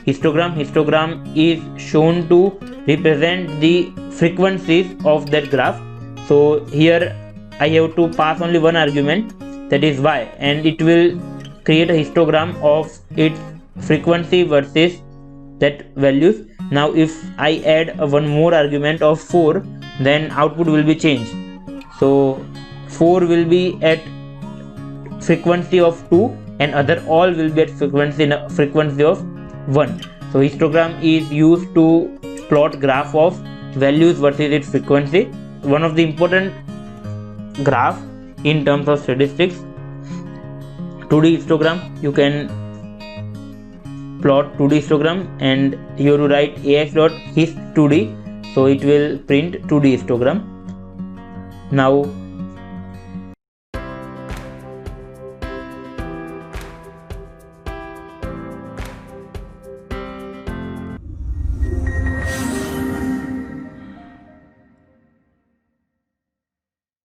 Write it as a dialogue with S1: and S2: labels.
S1: Histogram is shown to represent the frequencies of that graph. So here I have to pass only one argument, that is y, and it will create a histogram of its frequency versus that values. Now if I add one more argument of 4, then output will be changed. So 4 will be at frequency of 2 and other all will be at frequency of 1. So histogram is used to plot graph of values versus its frequency. One of the important graph in terms of statistics. 2D histogram, you can plot 2D histogram, and you have to write ax.hist2d, so it will print 2D histogram. Now